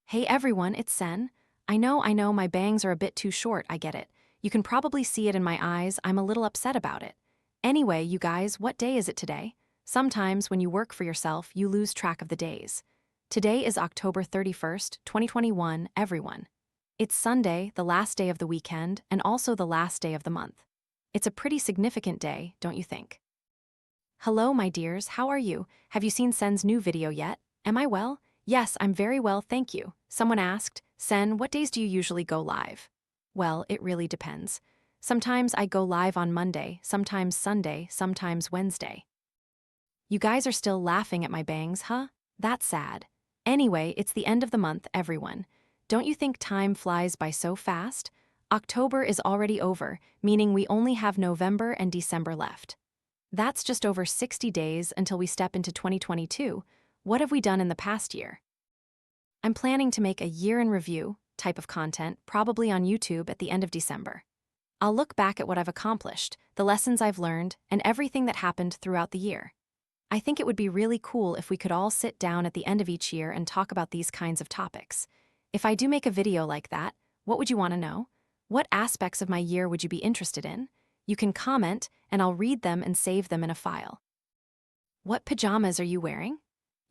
Hey everyone, it's Sen. I know, my bangs are a bit too short, I get it. You can probably see it in my eyes, I'm a little upset about it. Anyway, you guys, what day is it today? Sometimes when you work for yourself, you lose track of the days. Today is October 31st, 2021, everyone. It's Sunday, the last day of the weekend, and also the last day of the month. It's a pretty significant day, don't you think? Hello, my dears, how are you? Have you seen Sen's new video yet? Am I well? Yes, I'm very well, thank you. Someone asked, Sen, what days do you usually go live? Well, it really depends. Sometimes I go live on Monday, sometimes Sunday, sometimes Wednesday. You guys are still laughing at my bangs, huh? That's sad. Anyway, it's the end of the month, everyone. Don't you think time flies by so fast? October is already over, meaning we only have November and December left. That's just over 60 days until we step into 2022. What have we done in the past year? I'm planning to make a year in review type of content, probably on YouTube at the end of December. I'll look back at what I've accomplished, the lessons I've learned, and everything that happened throughout the year. I think it would be really cool if we could all sit down at the end of each year and talk about these kinds of topics. If I do make a video like that, what would you want to know? What aspects of my year would you be interested in? You can comment, and I'll read them and save them in a file. What pajamas are you wearing?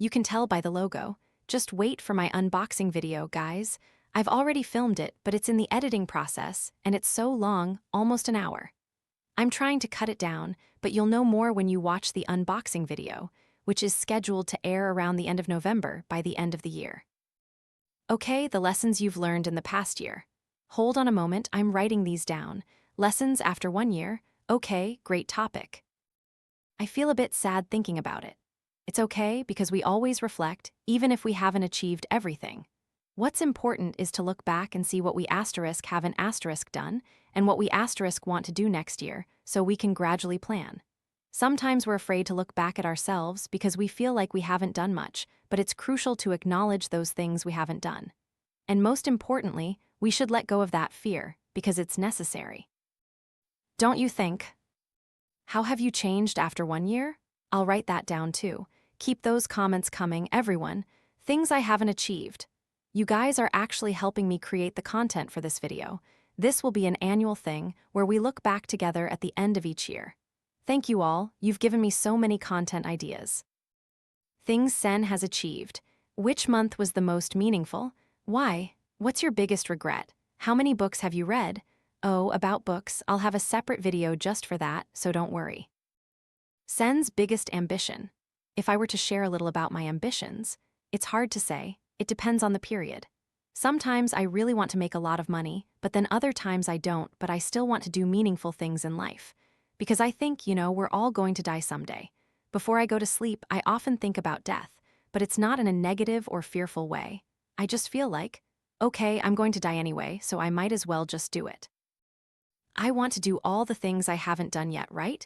You can tell by the logo. Just wait for my unboxing video, guys. I've already filmed it, but it's in the editing process, and it's so long, almost an hour. I'm trying to cut it down, but you'll know more when you watch the unboxing video, which is scheduled to air around the end of November by the end of the year. Okay, the lessons you've learned in the past year. Hold on a moment, I'm writing these down. Lessons after 1 year. Okay, great topic. I feel a bit sad thinking about it. It's okay because we always reflect, even if we haven't achieved everything. What's important is to look back and see what we haven't done and what we want to do next year so we can gradually plan. Sometimes we're afraid to look back at ourselves because we feel like we haven't done much, but it's crucial to acknowledge those things we haven't done. And most importantly, we should let go of that fear because it's necessary. Don't you think? How have you changed after 1 year? I'll write that down too. Keep those comments coming, everyone. Things I haven't achieved. You guys are actually helping me create the content for this video. This will be an annual thing where we look back together at the end of each year. Thank you all, you've given me so many content ideas. Things Sen has achieved. Which month was the most meaningful? Why? What's your biggest regret? How many books have you read? Oh, about books, I'll have a separate video just for that, so don't worry. Sen's biggest ambition. If I were to share a little about my ambitions, it's hard to say, it depends on the period. Sometimes I really want to make a lot of money, but then other times I don't, but I still want to do meaningful things in life. Because I think, we're all going to die someday. Before I go to sleep, I often think about death, but it's not in a negative or fearful way. I just feel like, okay, I'm going to die anyway, so I might as well just do it. I want to do all the things I haven't done yet, right?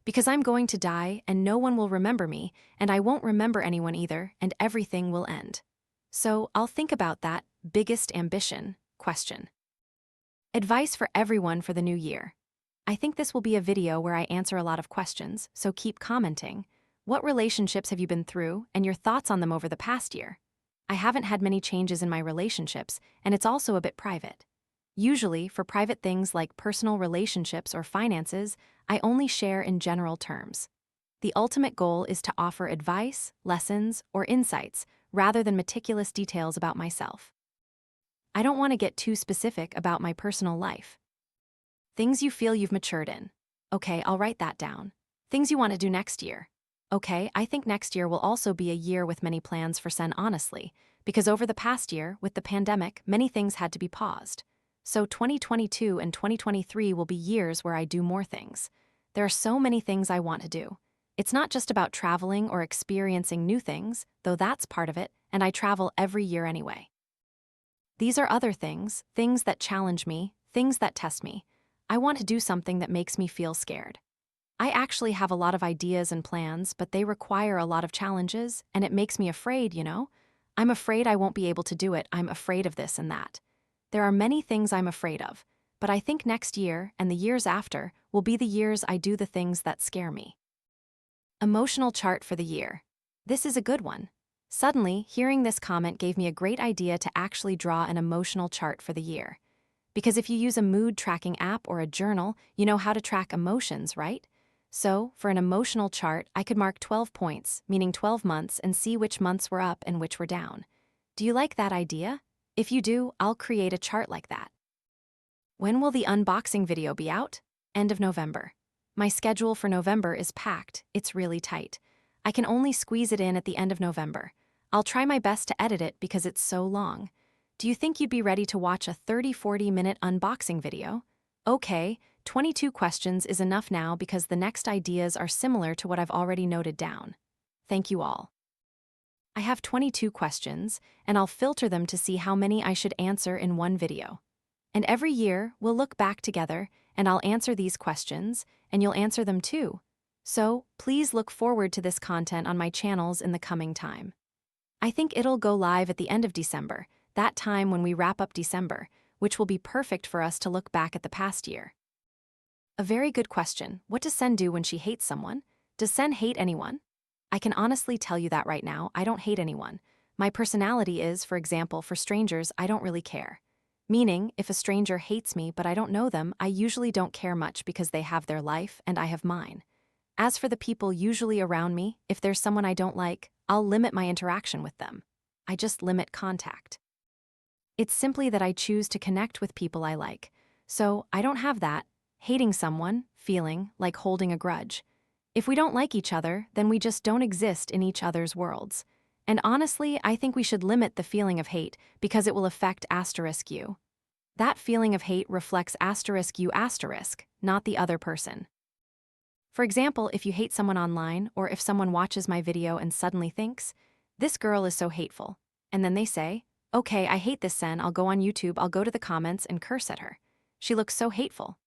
Because I'm going to die and no one will remember me, and I won't remember anyone either, and everything will end. So I'll think about that biggest ambition question. Advice for everyone for the new year. I think this will be a video where I answer a lot of questions, so keep commenting. What relationships have you been through and your thoughts on them over the past year? I haven't had many changes in my relationships, and it's also a bit private. Usually, for private things like personal relationships or finances, I only share in general terms. The ultimate goal is to offer advice, lessons, or insights rather than meticulous details about myself. I don't want to get too specific about my personal life. Things you feel you've matured in. Okay, I'll write that down. Things you want to do next year. Okay, I think next year will also be a year with many plans for Sen, honestly, because over the past year, with the pandemic, many things had to be paused. So 2022 and 2023 will be years where I do more things. There are so many things I want to do. It's not just about traveling or experiencing new things, though that's part of it, and I travel every year anyway. These are other things that challenge me, things that test me. I want to do something that makes me feel scared. I actually have a lot of ideas and plans, but they require a lot of challenges, and it makes me afraid, I'm afraid I won't be able to do it, I'm afraid of this and that. There are many things I'm afraid of, but I think next year and the years after will be the years I do the things that scare me. Emotional chart for the year. This is a good one. Suddenly, hearing this comment gave me a great idea to actually draw an emotional chart for the year. Because if you use a mood tracking app or a journal, you know how to track emotions, right? So, for an emotional chart, I could mark 12 points, meaning 12 months, and see which months were up and which were down. Do you like that idea? If you do, I'll create a chart like that. When will the unboxing video be out? End of November. My schedule for November is packed, it's really tight. I can only squeeze it in at the end of November. I'll try my best to edit it because it's so long. Do you think you'd be ready to watch a 30-40 minute unboxing video? Okay, 22 questions is enough now because the next ideas are similar to what I've already noted down. Thank you all. I have 22 questions, and I'll filter them to see how many I should answer in one video. And every year, we'll look back together, and I'll answer these questions, and you'll answer them too. So, please look forward to this content on my channels in the coming time. I think it'll go live at the end of December, that time when we wrap up December, which will be perfect for us to look back at the past year. A very good question. What does Sen do when she hates someone? Does Sen hate anyone? I can honestly tell you that right now, I don't hate anyone. My personality is, for example, for strangers, I don't really care. Meaning, if a stranger hates me but I don't know them, I usually don't care much because they have their life and I have mine. As for the people usually around me, if there's someone I don't like, I'll limit my interaction with them. I just limit contact. It's simply that I choose to connect with people I like. So, I don't have that, hating someone, feeling like holding a grudge. If we don't like each other, then we just don't exist in each other's worlds. And honestly, I think we should limit the feeling of hate because it will affect *you. That feeling of hate reflects *you*, not the other person. For example, if you hate someone online, or if someone watches my video and suddenly thinks, this girl is so hateful, and then they say, okay, I hate this Sen, I'll go on YouTube, I'll go to the comments and curse at her. She looks so hateful.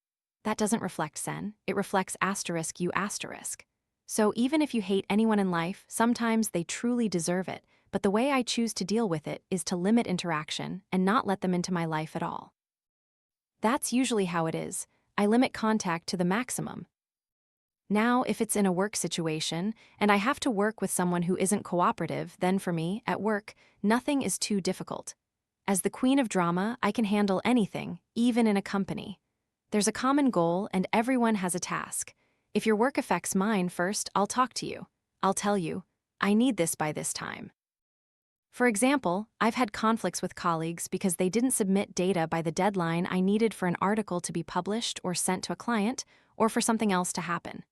That doesn't reflect Sen, it reflects *you*. So even if you hate anyone in life, sometimes they truly deserve it, but the way I choose to deal with it is to limit interaction and not let them into my life at all. That's usually how it is. I limit contact to the maximum. Now, if it's in a work situation, and I have to work with someone who isn't cooperative, then for me, at work, nothing is too difficult. As the queen of drama, I can handle anything, even in a company. There's a common goal and everyone has a task. If your work affects mine first, I'll talk to you. I'll tell you, I need this by this time. For example, I've had conflicts with colleagues because they didn't submit data by the deadline I needed for an article to be published or sent to a client, or for something else to happen.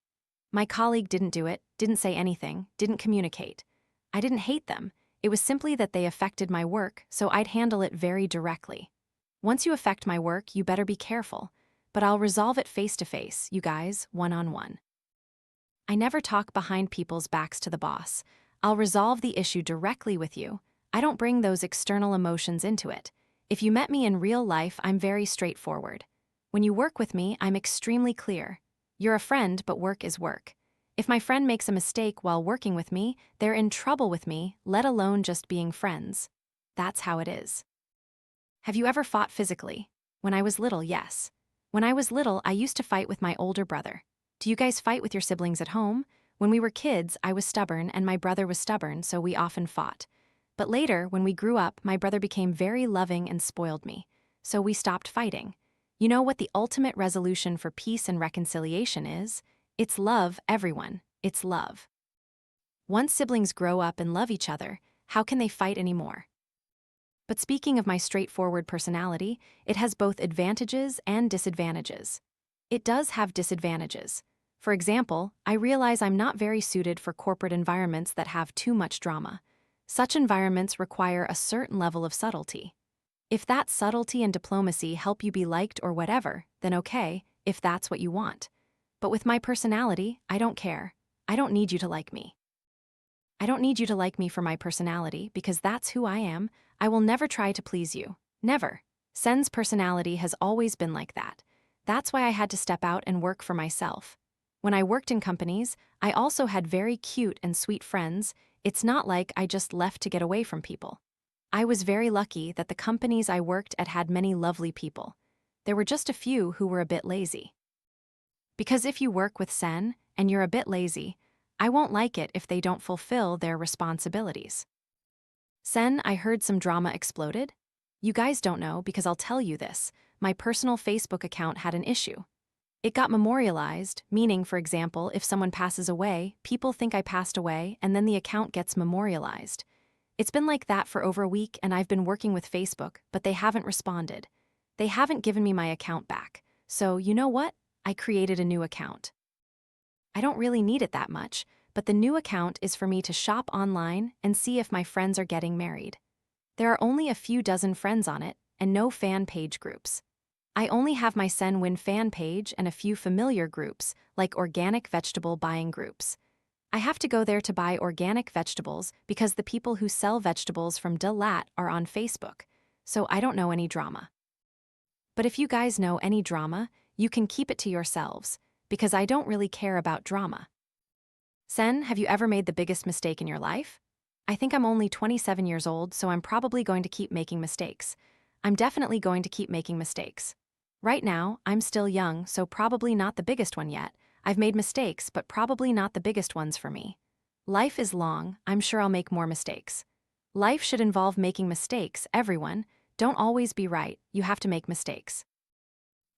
My colleague didn't do it, didn't say anything, didn't communicate. I didn't hate them, it was simply that they affected my work, so I'd handle it very directly. Once you affect my work, you better be careful. But I'll resolve it face to face, you guys, one-on-one. I never talk behind people's backs to the boss. I'll resolve the issue directly with you. I don't bring those external emotions into it. If you met me in real life, I'm very straightforward. When you work with me, I'm extremely clear. You're a friend, but work is work. If my friend makes a mistake while working with me, they're in trouble with me, let alone just being friends. That's how it is. Have you ever fought physically? When I was little, yes. When I was little, I used to fight with my older brother. Do you guys fight with your siblings at home? When we were kids, I was stubborn and my brother was stubborn, so we often fought. But later, when we grew up, my brother became very loving and spoiled me. So we stopped fighting. You know what the ultimate resolution for peace and reconciliation is? It's love, everyone. It's love. Once siblings grow up and love each other, how can they fight anymore? But speaking of my straightforward personality, it has both advantages and disadvantages. It does have disadvantages. For example, I realize I'm not very suited for corporate environments that have too much drama. Such environments require a certain level of subtlety. If that subtlety and diplomacy help you be liked or whatever, then okay, if that's what you want. But with my personality, I don't care. I don't need you to like me. I don't need you to like me for my personality because that's who I am. I will never try to please you. Never. Sen's personality has always been like that. That's why I had to step out and work for myself. When I worked in companies, I also had very cute and sweet friends. It's not like I just left to get away from people. I was very lucky that the companies I worked at had many lovely people. There were just a few who were a bit lazy. Because if you work with Sen and you're a bit lazy, I won't like it if they don't fulfill their responsibilities. Sen, I heard some drama exploded. You guys don't know because I'll tell you this. My personal Facebook account had an issue. It got memorialized, meaning, for example, if someone passes away, people think I passed away, and then the account gets memorialized. It's been like that for over a week, and I've been working with Facebook, but they haven't responded. They haven't given me my account back. So, you know what? I created a new account. I don't really need it that much, but the new account is for me to shop online and see if my friends are getting married. There are only a few dozen friends on it, and no fan page groups. I only have my Sen Win fan page and a few familiar groups, like organic vegetable buying groups. I have to go there to buy organic vegetables because the people who sell vegetables from De Lat are on Facebook, so I don't know any drama. But if you guys know any drama, you can keep it to yourselves, because I don't really care about drama. Sen, have you ever made the biggest mistake in your life? I think I'm only 27 years old, so I'm probably going to keep making mistakes. I'm definitely going to keep making mistakes. Right now, I'm still young, so probably not the biggest one yet. I've made mistakes, but probably not the biggest ones for me. Life is long, I'm sure I'll make more mistakes. Life should involve making mistakes, everyone. Don't always be right, you have to make mistakes.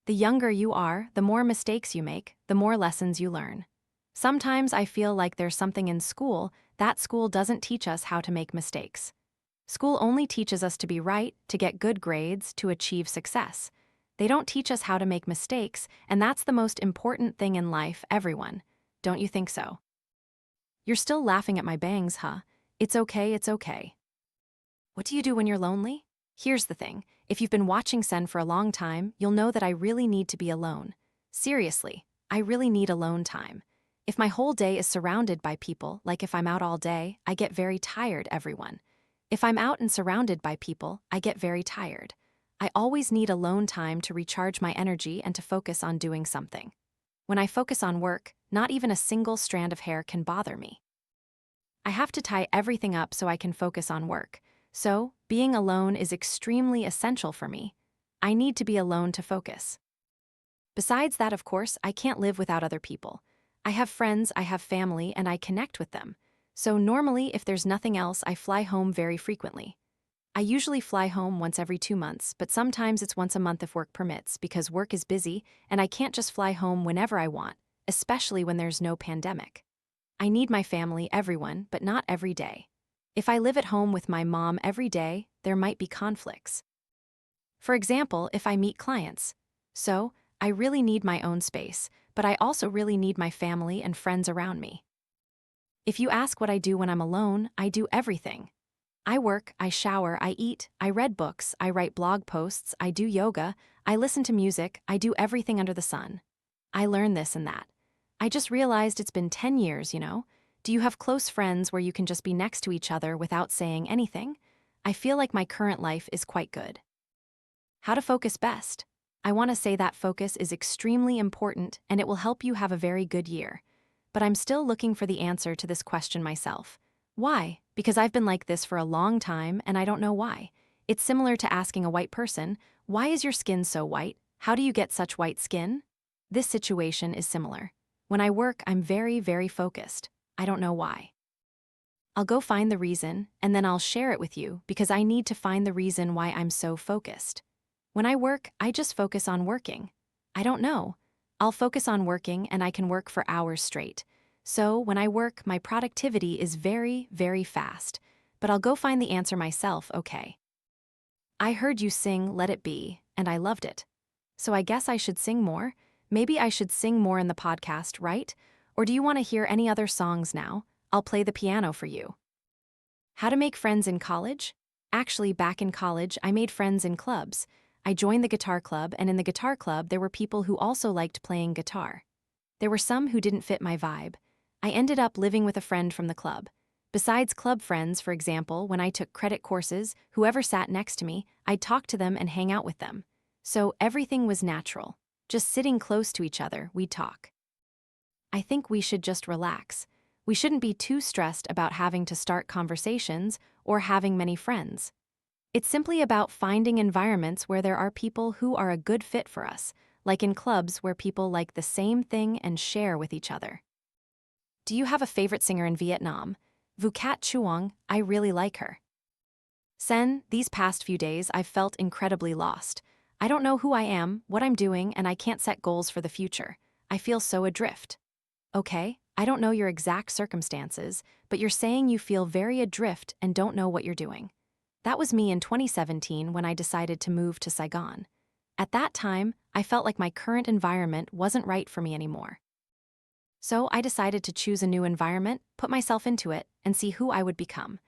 The younger you are, the more mistakes you make, the more lessons you learn. Sometimes I feel like there's something in school that school doesn't teach us how to make mistakes. School only teaches us to be right, to get good grades, to achieve success. They don't teach us how to make mistakes, and that's the most important thing in life, everyone. Don't you think so? You're still laughing at my bangs, huh? It's okay, it's okay. What do you do when you're lonely? Here's the thing. If you've been watching Sen for a long time, you'll know that I really need to be alone. Seriously, I really need alone time. If my whole day is surrounded by people, like if I'm out all day, I get very tired, everyone. If I'm out and surrounded by people, I get very tired. I always need alone time to recharge my energy and to focus on doing something. When I focus on work, not even a single strand of hair can bother me. I have to tie everything up so I can focus on work. So, being alone is extremely essential for me. I need to be alone to focus. Besides that, of course, I can't live without other people. I have friends, I have family, and I connect with them. So normally, if there's nothing else, I fly home very frequently. I usually fly home once every 2 months, but sometimes it's once a month if work permits, because work is busy, and I can't just fly home whenever I want, especially when there's no pandemic. I need my family, everyone, but not every day. If I live at home with my mom every day, there might be conflicts. For example, if I meet clients. So, I really need my own space, but I also really need my family and friends around me. If you ask what I do when I'm alone, I do everything. I work, I shower, I eat, I read books, I write blog posts, I do yoga, I listen to music, I do everything under the sun. I learn this and that. I just realized it's been 10 years, you know? Do you have close friends where you can just be next to each other without saying anything? I feel like my current life is quite good. How to focus best? I want to say that focus is extremely important and it will help you have a very good year. But I'm still looking for the answer to this question myself. Why? Because I've been like this for a long time and I don't know why. It's similar to asking a white person, why is your skin so white? How do you get such white skin? This situation is similar. When I work, I'm very, very focused. I don't know why. I'll go find the reason, and then I'll share it with you because I need to find the reason why I'm so focused. When I work, I just focus on working. I don't know. I'll focus on working and I can work for hours straight. So when I work, my productivity is very, very fast. But I'll go find the answer myself, okay? I heard you sing Let It Be, and I loved it. So I guess I should sing more? Maybe I should sing more in the podcast, right? Or do you want to hear any other songs now? I'll play the piano for you. How to make friends in college? Actually, back in college, I made friends in clubs. I joined the guitar club, and in the guitar club, there were people who also liked playing guitar. There were some who didn't fit my vibe. I ended up living with a friend from the club. Besides club friends, for example, when I took credit courses, whoever sat next to me, I'd talk to them and hang out with them. So everything was natural. Just sitting close to each other, we'd talk. I think we should just relax. We shouldn't be too stressed about having to start conversations or having many friends. It's simply about finding environments where there are people who are a good fit for us, like in clubs where people like the same thing and share with each other. Do you have a favorite singer in Vietnam? Vu Cat Chuang, I really like her. Sen, these past few days I've felt incredibly lost. I don't know who I am, what I'm doing, and I can't set goals for the future. I feel so adrift. Okay, I don't know your exact circumstances, but you're saying you feel very adrift and don't know what you're doing. That was me in 2017 when I decided to move to Saigon. At that time, I felt like my current environment wasn't right for me anymore. So I decided to choose a new environment, put myself into it, and see who I would become.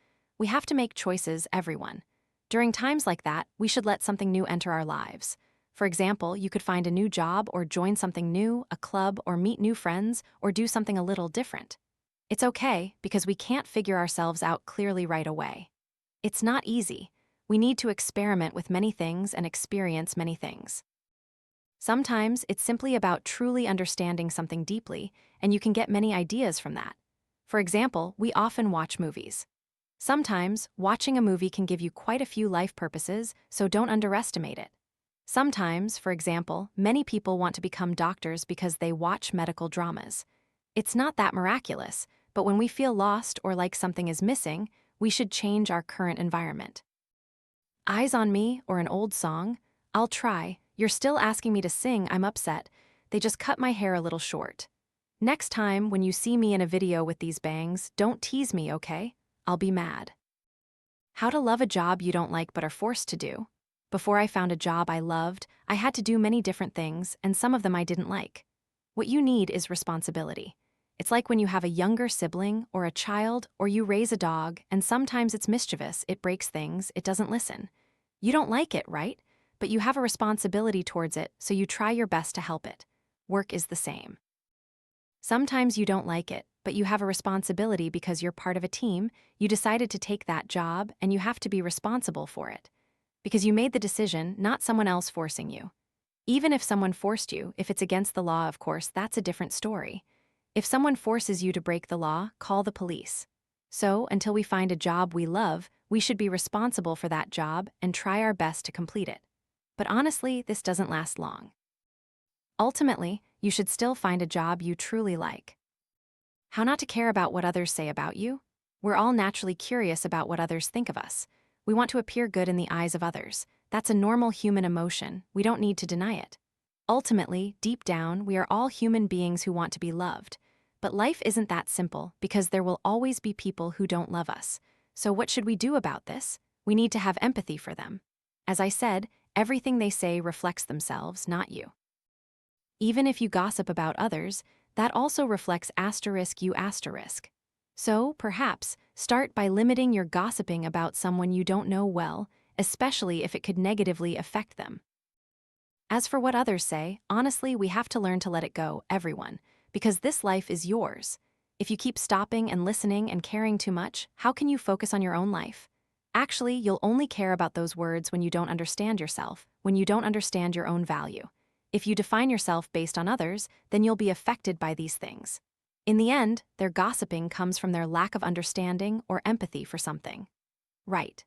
We have to make choices, everyone. During times like that, we should let something new enter our lives. For example, you could find a new job or join something new, a club, or meet new friends, or do something a little different. It's okay, because we can't figure ourselves out clearly right away. It's not easy. We need to experiment with many things and experience many things. Sometimes it's simply about truly understanding something deeply, and you can get many ideas from that. For example, we often watch movies. Sometimes, watching a movie can give you quite a few life purposes, so don't underestimate it. Sometimes, for example, many people want to become doctors because they watch medical dramas. It's not that miraculous, but when we feel lost or like something is missing, we should change our current environment. Eyes on Me or an old song? I'll try. You're still asking me to sing, I'm upset. They just cut my hair a little short. Next time, when you see me in a video with these bangs, don't tease me, okay? I'll be mad. How to love a job you don't like but are forced to do. Before I found a job I loved, I had to do many different things, and some of them I didn't like. What you need is responsibility. It's like when you have a younger sibling or a child, or you raise a dog, and sometimes it's mischievous, it breaks things, it doesn't listen. You don't like it, right? But you have a responsibility towards it, so you try your best to help it. Work is the same. Sometimes you don't like it, but you have a responsibility because you're part of a team, you decided to take that job, and you have to be responsible for it. Because you made the decision, not someone else forcing you. Even if someone forced you, if it's against the law, of course, that's a different story. If someone forces you to break the law, call the police. So, until we find a job we love, we should be responsible for that job and try our best to complete it. But honestly, this doesn't last long. Ultimately, you should still find a job you truly like. How not to care about what others say about you? We're all naturally curious about what others think of us. We want to appear good in the eyes of others. That's a normal human emotion. We don't need to deny it. Ultimately, deep down, we are all human beings who want to be loved. But life isn't that simple because there will always be people who don't love us. So what should we do about this? We need to have empathy for them. As I said, everything they say reflects themselves, not you. Even if you gossip about others, that also reflects you. So, perhaps, start by limiting your gossiping about someone you don't know well, especially if it could negatively affect them. As for what others say, honestly, we have to learn to let it go, everyone, because this life is yours. If you keep stopping and listening and caring too much, how can you focus on your own life? Actually, you'll only care about those words when you don't understand yourself, when you don't understand your own value. If you define yourself based on others, then you'll be affected by these things. In the end, their gossiping comes from their lack of understanding or empathy for something. Right.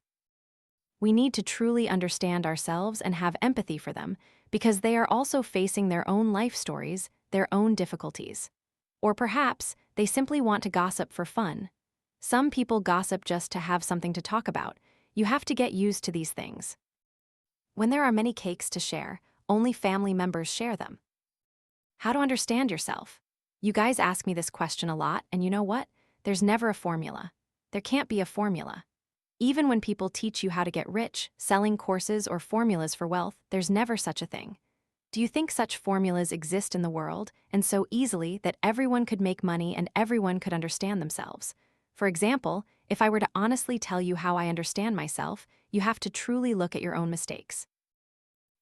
We need to truly understand ourselves and have empathy for them, because they are also facing their own life stories, their own difficulties. Or perhaps, they simply want to gossip for fun. Some people gossip just to have something to talk about. You have to get used to these things. When there are many cakes to share, only family members share them. How to understand yourself? You guys ask me this question a lot, and you know what? There's never a formula. There can't be a formula. Even when people teach you how to get rich, selling courses or formulas for wealth, there's never such a thing. Do you think such formulas exist in the world, and so easily that everyone could make money and everyone could understand themselves? For example, if I were to honestly tell you how I understand myself, you have to truly look at your own mistakes.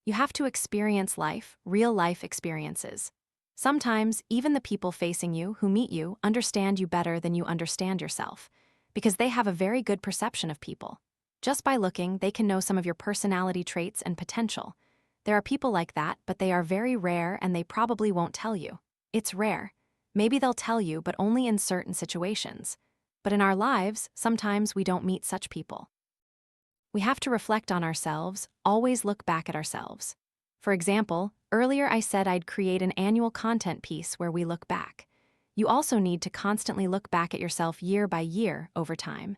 You have to experience life, real life experiences. Sometimes, even the people facing you, who meet you, understand you better than you understand yourself, because they have a very good perception of people. Just by looking, they can know some of your personality traits and potential. There are people like that, but they are very rare and they probably won't tell you. It's rare. Maybe they'll tell you, but only in certain situations. But in our lives, sometimes we don't meet such people. We have to reflect on ourselves, always look back at ourselves. For example, earlier I said I'd create an annual content piece where we look back. You also need to constantly look back at yourself year by year over time.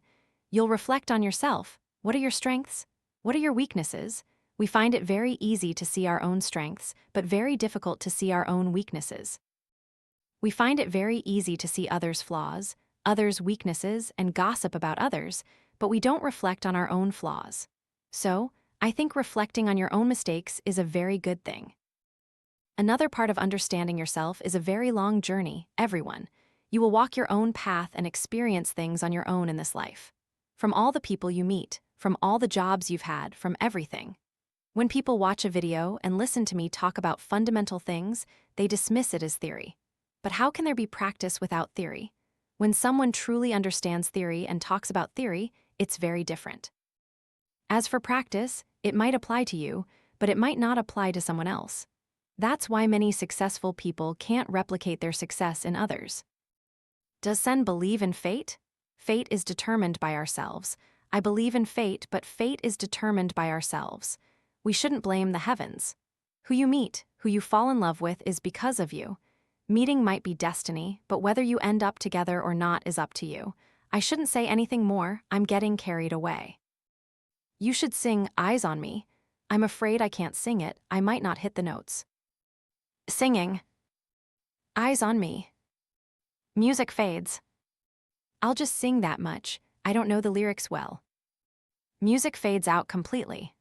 You'll reflect on yourself. What are your strengths? What are your weaknesses? We find it very easy to see our own strengths, but very difficult to see our own weaknesses. We find it very easy to see others' flaws, others' weaknesses, and gossip about others, but we don't reflect on our own flaws. So, I think reflecting on your own mistakes is a very good thing. Another part of understanding yourself is a very long journey, everyone. You will walk your own path and experience things on your own in this life. From all the people you meet, from all the jobs you've had, from everything. When people watch a video and listen to me talk about fundamental things, they dismiss it as theory. But how can there be practice without theory? When someone truly understands theory and talks about theory, it's very different. As for practice, it might apply to you, but it might not apply to someone else. That's why many successful people can't replicate their success in others. Does Sen believe in fate? Fate is determined by ourselves. I believe in fate, but fate is determined by ourselves. We shouldn't blame the heavens. Who you meet, who you fall in love with is because of you. Meeting might be destiny, but whether you end up together or not is up to you. I shouldn't say anything more, I'm getting carried away. You should sing Eyes on Me. I'm afraid I can't sing it, I might not hit the notes. Singing. Eyes on me. Music fades. I'll just sing that much, I don't know the lyrics well. Music fades out completely.